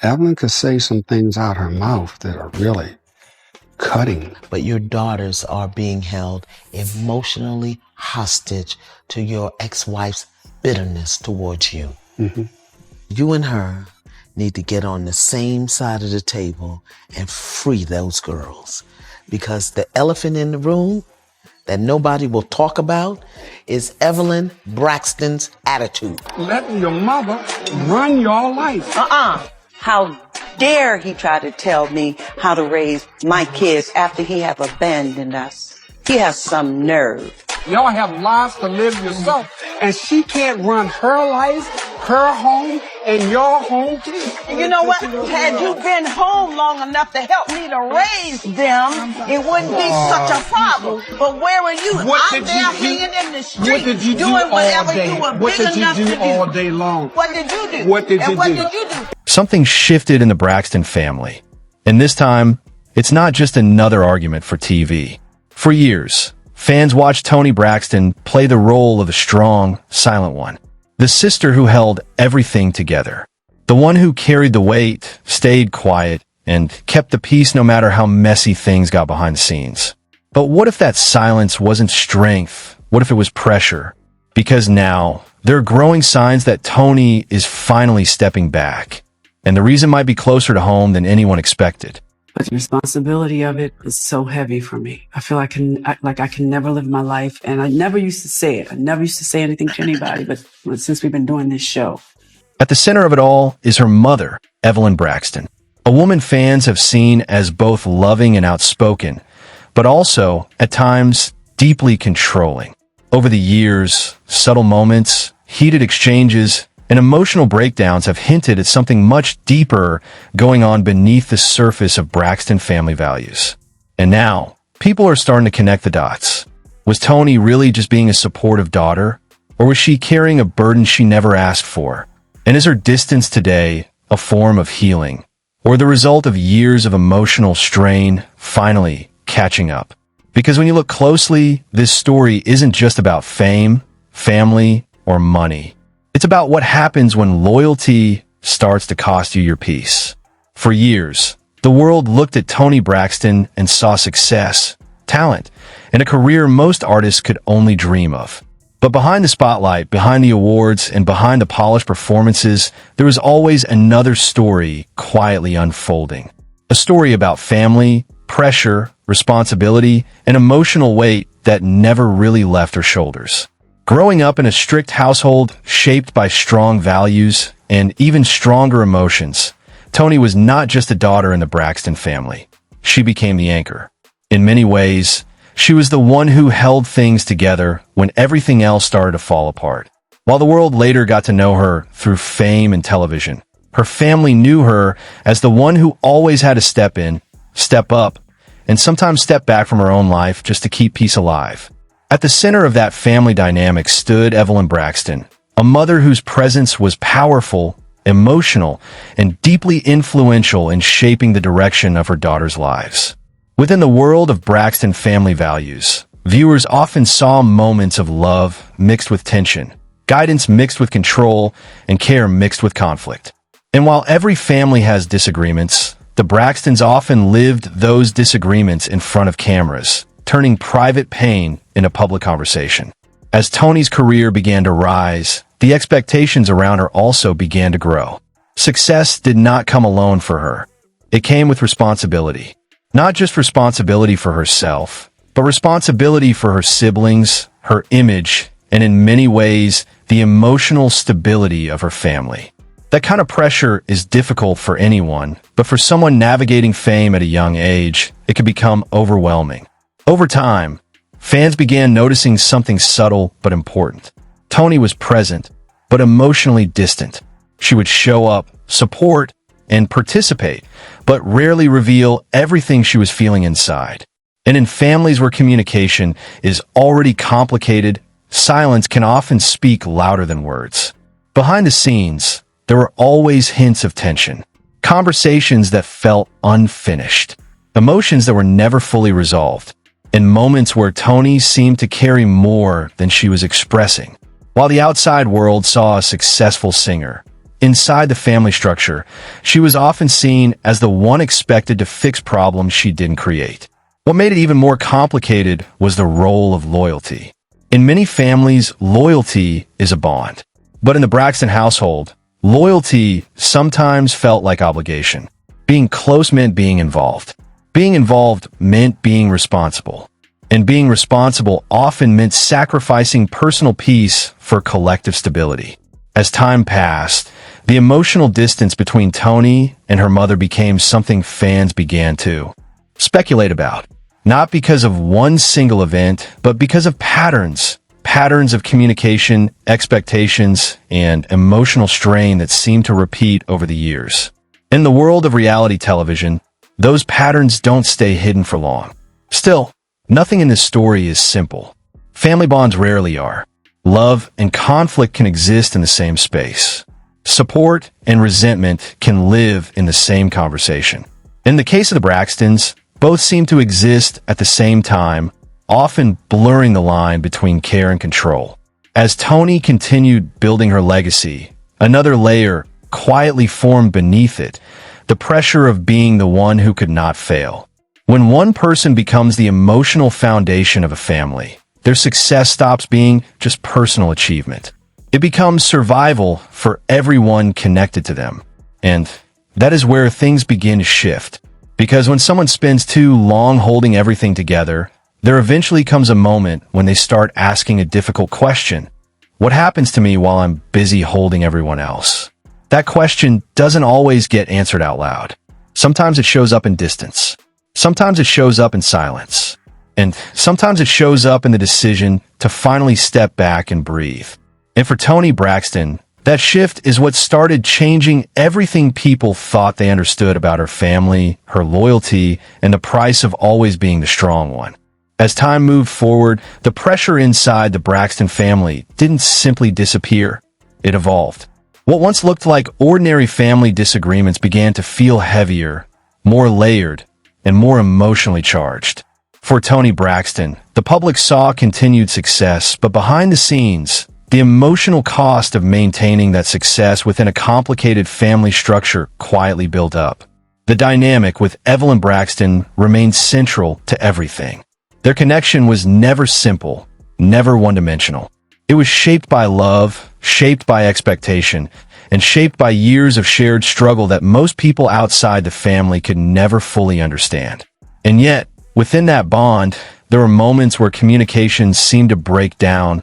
Evelyn could say some things out her mouth that are really cutting. But your daughters are being held emotionally hostage to your ex-wife's bitterness towards you. Mm-hmm. You and her need to get on the same side of the table and free those girls. Because the elephant in the room that nobody will talk about is Evelyn Braxton's attitude. Letting your mother run your life. How dare he try to tell me how to raise my kids after he have abandoned us? He has some nerve. Y'all have lives to live yourself, and she can't run her life, her home, and your home too. You know what? Had you been home long enough to help me to raise them, it wouldn't be such a problem. But where were you? I'm there hanging in the street, doing whatever you were big enough to do. All day long? What did you do? What did you do? What did you do? Something shifted in the Braxton family. And this time, it's not just another argument for TV. For years, fans watched Toni Braxton play the role of the strong, silent one. The sister who held everything together. The one who carried the weight, stayed quiet, and kept the peace no matter how messy things got behind the scenes. But what if that silence wasn't strength? What if it was pressure? Because now, there are growing signs that Toni is finally stepping back. And the reason might be closer to home than anyone expected. But the responsibility of it is so heavy for me. I feel I can never live my life. And I never used to say it. I never used to say anything to anybody, but since we've been doing this show. At the center of it all is her mother, Evelyn Braxton. A woman fans have seen as both loving and outspoken, but also, at times, deeply controlling. Over the years, subtle moments, heated exchanges, and emotional breakdowns have hinted at something much deeper going on beneath the surface of Braxton family values. And now, people are starting to connect the dots. Was Toni really just being a supportive daughter? Or was she carrying a burden she never asked for? And is her distance today a form of healing? Or the result of years of emotional strain finally catching up? Because when you look closely, this story isn't just about fame, family, or money. It's about what happens when loyalty starts to cost you your peace. For years, the world looked at Toni Braxton and saw success, talent, and a career most artists could only dream of. But behind the spotlight, behind the awards, and behind the polished performances, there was always another story quietly unfolding. A story about family, pressure, responsibility, and emotional weight that never really left her shoulders. Growing up in a strict household shaped by strong values and even stronger emotions, Toni was not just a daughter in the Braxton family. She became the anchor. In many ways, she was the one who held things together when everything else started to fall apart. While the world later got to know her through fame and television, her family knew her as the one who always had to step in, step up, and sometimes step back from her own life just to keep peace alive. At the center of that family dynamic stood Evelyn Braxton, a mother whose presence was powerful, emotional, and deeply influential in shaping the direction of her daughters' lives. Within the world of Braxton family values, viewers often saw moments of love mixed with tension, guidance mixed with control, and care mixed with conflict. And while every family has disagreements, the Braxtons often lived those disagreements in front of cameras, turning private pain into public conversation. As Toni's career began to rise, the expectations around her also began to grow. Success did not come alone for her. It came with responsibility. Not just responsibility for herself, but responsibility for her siblings, her image, and in many ways, the emotional stability of her family. That kind of pressure is difficult for anyone, but for someone navigating fame at a young age, it can become overwhelming. Over time, fans began noticing something subtle but important. Toni was present, but emotionally distant. She would show up, support, and participate, but rarely reveal everything she was feeling inside. And in families where communication is already complicated, silence can often speak louder than words. Behind the scenes, there were always hints of tension, conversations that felt unfinished, emotions that were never fully resolved, and moments where Toni seemed to carry more than she was expressing. While the outside world saw a successful singer, inside the family structure, she was often seen as the one expected to fix problems she didn't create. What made it even more complicated was the role of loyalty. In many families, loyalty is a bond. But in the Braxton household, loyalty sometimes felt like obligation. Being close meant being involved. Being involved meant being responsible. And being responsible often meant sacrificing personal peace for collective stability. As time passed, the emotional distance between Toni and her mother became something fans began to speculate about. Not because of one single event, but because of patterns of communication, expectations, and emotional strain that seemed to repeat over the years. In the world of reality television, those patterns don't stay hidden for long. Still, nothing in this story is simple. Family bonds rarely are. Love and conflict can exist in the same space. Support and resentment can live in the same conversation. In the case of the Braxtons, both seem to exist at the same time, often blurring the line between care and control. As Toni continued building her legacy, another layer quietly formed beneath it, the pressure of being the one who could not fail. When one person becomes the emotional foundation of a family, their success stops being just personal achievement. It becomes survival for everyone connected to them. And that is where things begin to shift. Because when someone spends too long holding everything together, there eventually comes a moment when they start asking a difficult question. What happens to me while I'm busy holding everyone else? That question doesn't always get answered out loud. Sometimes it shows up in distance. Sometimes it shows up in silence. And sometimes it shows up in the decision to finally step back and breathe. And for Toni Braxton, that shift is what started changing everything people thought they understood about her family, her loyalty, and the price of always being the strong one. As time moved forward, the pressure inside the Braxton family didn't simply disappear. It evolved. What once looked like ordinary family disagreements began to feel heavier, more layered, and more emotionally charged. For Toni Braxton, the public saw continued success, but behind the scenes, the emotional cost of maintaining that success within a complicated family structure quietly built up. The dynamic with Evelyn Braxton remained central to everything. Their connection was never simple, never one-dimensional. It was shaped by love, shaped by expectation, and shaped by years of shared struggle that most people outside the family could never fully understand. And yet, within that bond, there were moments where communication seemed to break down,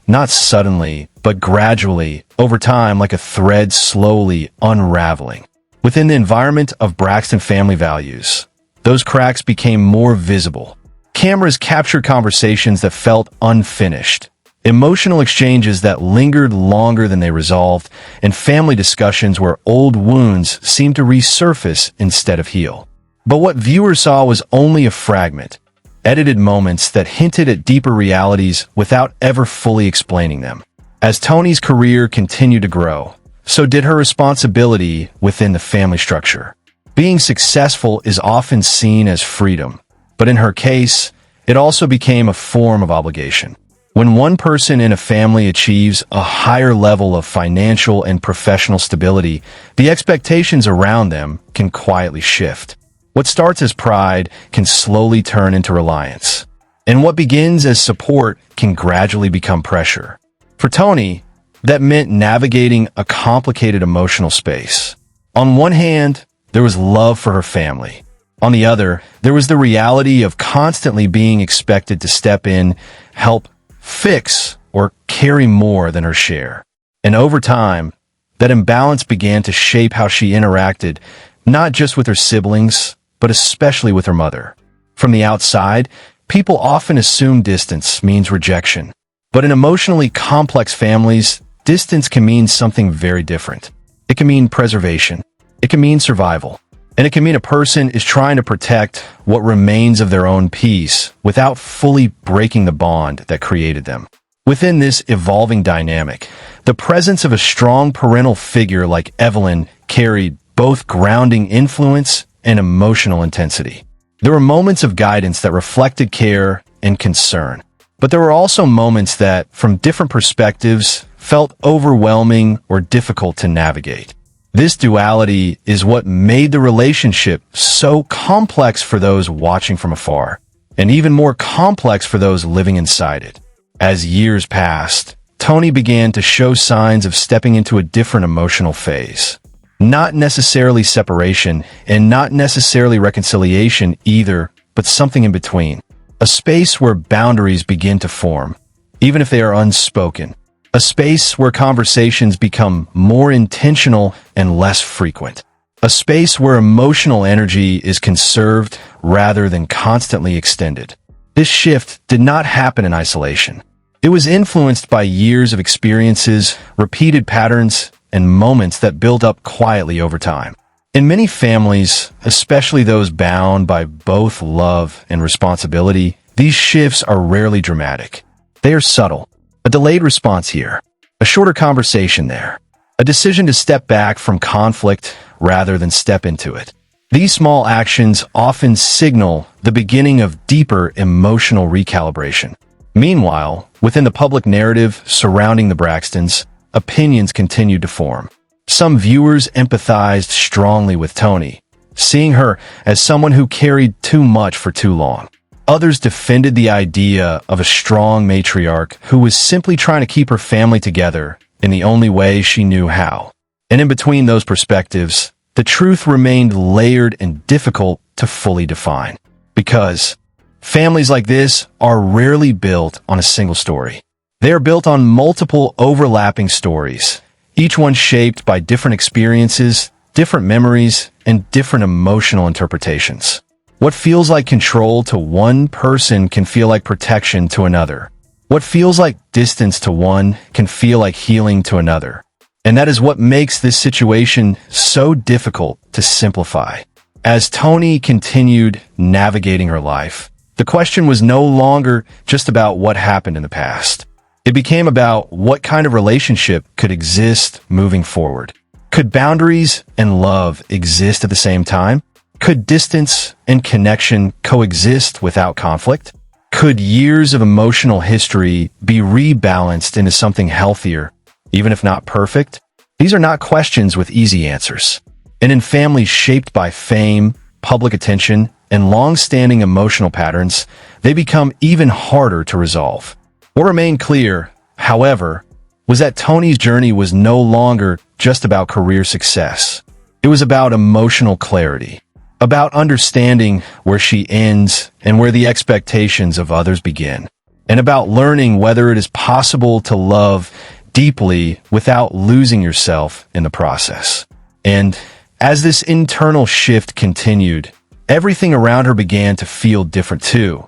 not suddenly, but gradually, over time, like a thread slowly unraveling. Within the environment of Braxton family values, those cracks became more visible. Cameras captured conversations that felt unfinished, emotional exchanges that lingered longer than they resolved, and family discussions where old wounds seemed to resurface instead of heal. But what viewers saw was only a fragment, edited moments that hinted at deeper realities without ever fully explaining them. As Toni's career continued to grow, so did her responsibility within the family structure. Being successful is often seen as freedom, but in her case, it also became a form of obligation. When one person in a family achieves a higher level of financial and professional stability, the expectations around them can quietly shift. What starts as pride can slowly turn into reliance. And what begins as support can gradually become pressure. For Toni, that meant navigating a complicated emotional space. On one hand, there was love for her family. On the other, there was the reality of constantly being expected to step in, help, fix, or carry more than her share. And over time, that imbalance began to shape how she interacted, not just with her siblings, but especially with her mother. From the outside, people often assume distance means rejection. But in emotionally complex families, distance can mean something very different. It can mean preservation. It can mean survival. And it can mean a person is trying to protect what remains of their own peace without fully breaking the bond that created them. Within this evolving dynamic, the presence of a strong parental figure like Evelyn carried both grounding influence and emotional intensity. There were moments of guidance that reflected care and concern, but there were also moments that, from different perspectives, felt overwhelming or difficult to navigate. This duality is what made the relationship so complex for those watching from afar, and even more complex for those living inside it. As years passed, Toni began to show signs of stepping into a different emotional phase. Not necessarily separation, and not necessarily reconciliation either, but something in between. A space where boundaries begin to form, even if they are unspoken. A space where conversations become more intentional and less frequent. A space where emotional energy is conserved rather than constantly extended. This shift did not happen in isolation. It was influenced by years of experiences, repeated patterns, and moments that build up quietly over time. In many families, especially those bound by both love and responsibility, these shifts are rarely dramatic. They are subtle. A delayed response here, a shorter conversation there, a decision to step back from conflict rather than step into it. These small actions often signal the beginning of deeper emotional recalibration. Meanwhile, within the public narrative surrounding the Braxtons, opinions continued to form. Some viewers empathized strongly with Toni, seeing her as someone who carried too much for too long. Others defended the idea of a strong matriarch who was simply trying to keep her family together in the only way she knew how. And in between those perspectives, the truth remained layered and difficult to fully define. Because families like this are rarely built on a single story. They are built on multiple overlapping stories, each one shaped by different experiences, different memories, and different emotional interpretations. What feels like control to one person can feel like protection to another. What feels like distance to one can feel like healing to another. And that is what makes this situation so difficult to simplify. As Toni continued navigating her life, the question was no longer just about what happened in the past. It became about what kind of relationship could exist moving forward. Could boundaries and love exist at the same time? Could distance and connection coexist without conflict? Could years of emotional history be rebalanced into something healthier, even if not perfect? These are not questions with easy answers. And in families shaped by fame, public attention, and long-standing emotional patterns, they become even harder to resolve. What remained clear, however, was that Toni's journey was no longer just about career success. It was about emotional clarity. About understanding where she ends and where the expectations of others begin, and about learning whether it is possible to love deeply without losing yourself in the process. And as this internal shift continued, everything around her began to feel different too.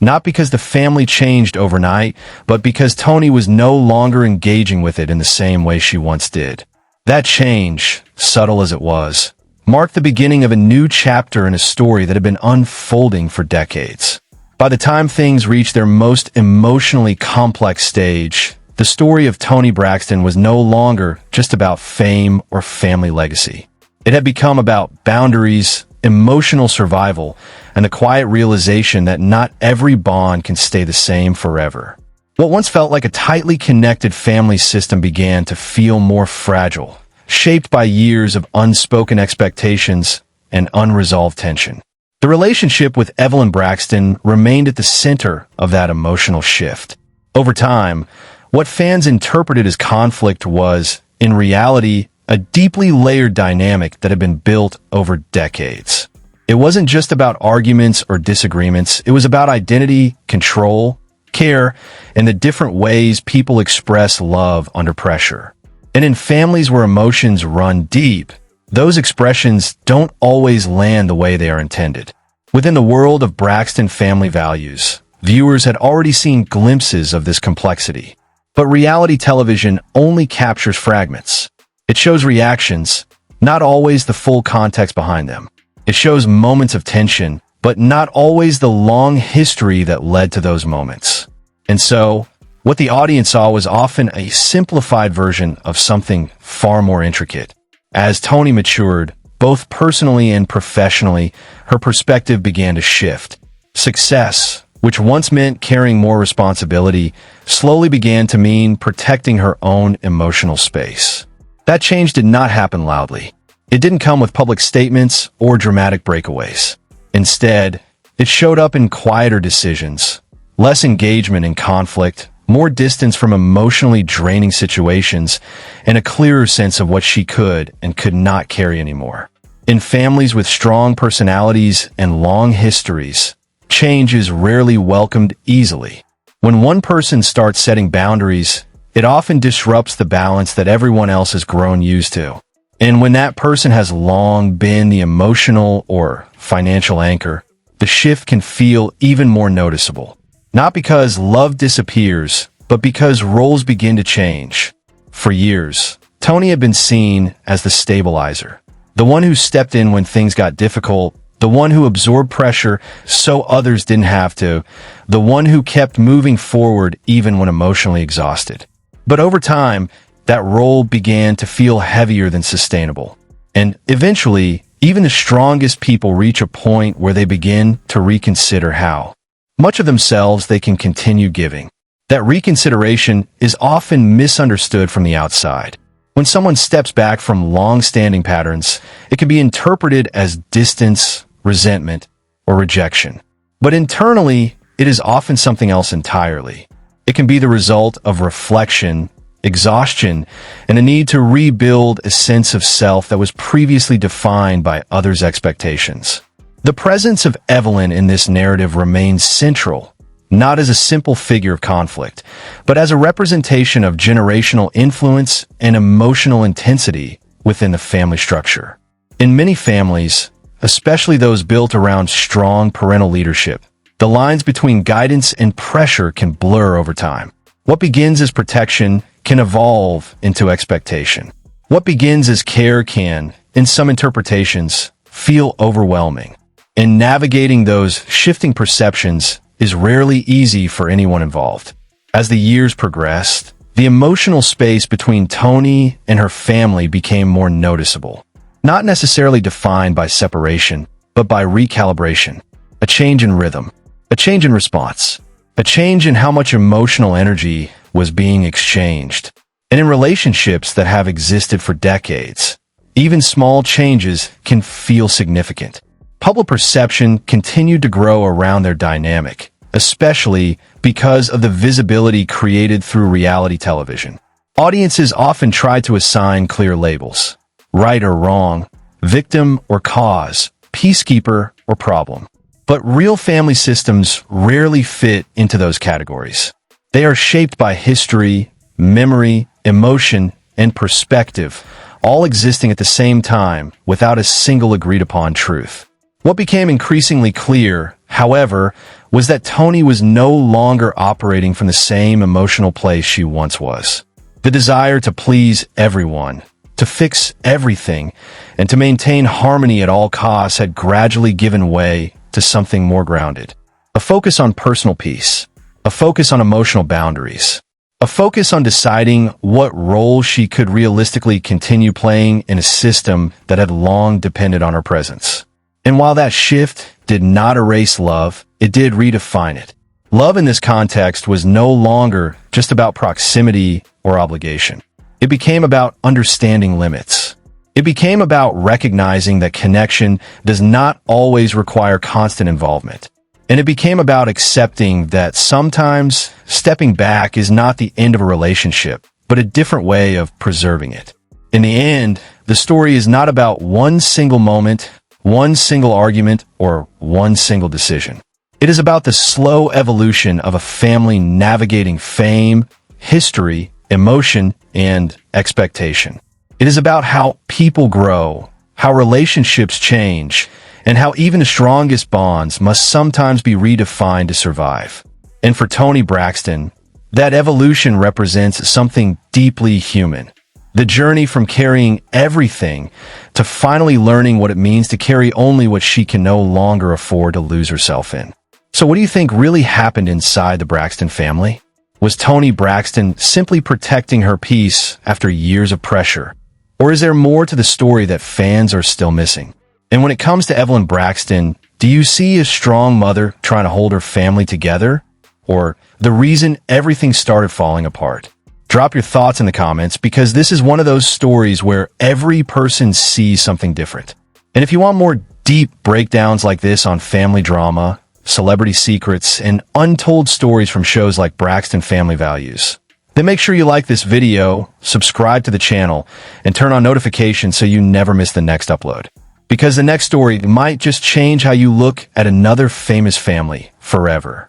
Not because the family changed overnight, but because Toni was no longer engaging with it in the same way she once did. That change, subtle as it was, marked the beginning of a new chapter in a story that had been unfolding for decades. By the time things reached their most emotionally complex stage, the story of Toni Braxton was no longer just about fame or family legacy. It had become about boundaries, emotional survival, and the quiet realization that not every bond can stay the same forever. What once felt like a tightly connected family system began to feel more fragile, shaped by years of unspoken expectations and unresolved tension. The relationship with Evelyn Braxton remained at the center of that emotional shift. Over time, what fans interpreted as conflict was, in reality, a deeply layered dynamic that had been built over decades. It wasn't just about arguments or disagreements, it was about identity, control, care, and the different ways people express love under pressure. And in families where emotions run deep, those expressions don't always land the way they are intended. Within the world of Braxton family values, viewers had already seen glimpses of this complexity. But reality television only captures fragments. It shows reactions, not always the full context behind them. It shows moments of tension, but not always the long history that led to those moments. And so, what the audience saw was often a simplified version of something far more intricate. As Toni matured, both personally and professionally, her perspective began to shift. Success, which once meant carrying more responsibility, slowly began to mean protecting her own emotional space. That change did not happen loudly. It didn't come with public statements or dramatic breakaways. Instead, it showed up in quieter decisions, less engagement in conflict, more distance from emotionally draining situations, and a clearer sense of what she could and could not carry anymore. In families with strong personalities and long histories, change is rarely welcomed easily. When one person starts setting boundaries, it often disrupts the balance that everyone else has grown used to. And when that person has long been the emotional or financial anchor, the shift can feel even more noticeable. Not because love disappears, but because roles begin to change. For years, Toni had been seen as the stabilizer, the one who stepped in when things got difficult, the one who absorbed pressure so others didn't have to, the one who kept moving forward even when emotionally exhausted. But over time, that role began to feel heavier than sustainable. And eventually, even the strongest people reach a point where they begin to reconsider how much of themselves they can continue giving. That reconsideration is often misunderstood from the outside. When someone steps back from long-standing patterns, it can be interpreted as distance, resentment, or rejection. But internally, it is often something else entirely. It can be the result of reflection, exhaustion, and a need to rebuild a sense of self that was previously defined by others' expectations. The presence of Evelyn in this narrative remains central, not as a simple figure of conflict, but as a representation of generational influence and emotional intensity within the family structure. In many families, especially those built around strong parental leadership, the lines between guidance and pressure can blur over time. What begins as protection can evolve into expectation. What begins as care can, in some interpretations, feel overwhelming. And navigating those shifting perceptions is rarely easy for anyone involved. As the years progressed, the emotional space between Toni and her family became more noticeable. Not necessarily defined by separation, but by recalibration. A change in rhythm, a change in response, a change in how much emotional energy was being exchanged. And in relationships that have existed for decades, even small changes can feel significant. Public perception continued to grow around their dynamic, especially because of the visibility created through reality television. Audiences often tried to assign clear labels: right or wrong, victim or cause, peacekeeper or problem. But real family systems rarely fit into those categories. They are shaped by history, memory, emotion, and perspective, all existing at the same time without a single agreed-upon truth. What became increasingly clear, however, was that Toni was no longer operating from the same emotional place she once was. The desire to please everyone, to fix everything, and to maintain harmony at all costs had gradually given way to something more grounded. A focus on personal peace, a focus on emotional boundaries, a focus on deciding what role she could realistically continue playing in a system that had long depended on her presence. And while that shift did not erase love, it did redefine it. Love in this context was no longer just about proximity or obligation. It became about understanding limits. It became about recognizing that connection does not always require constant involvement. And it became about accepting that sometimes stepping back is not the end of a relationship, but a different way of preserving it. In the end, the story is not about one single moment, one single argument, or one single decision. It is about the slow evolution of a family navigating fame, history, emotion, and expectation. It is about how people grow, how relationships change, and how even the strongest bonds must sometimes be redefined to survive. And for Toni Braxton, that evolution represents something deeply human. The journey from carrying everything to finally learning what it means to carry only what she can no longer afford to lose herself in. So what do you think really happened inside the Braxton family? Was Toni Braxton simply protecting her peace after years of pressure? Or is there more to the story that fans are still missing? And when it comes to Evelyn Braxton, Do you see a strong mother trying to hold her family together? Or the reason everything started falling apart? Drop your thoughts in the comments, because this is one of those stories where every person sees something different. And if you want more deep breakdowns like this on family drama, celebrity secrets, and untold stories from shows like Braxton Family Values, then make sure you like this video, subscribe to the channel, and turn on notifications so you never miss the next upload. Because the next story might just change how you look at another famous family forever.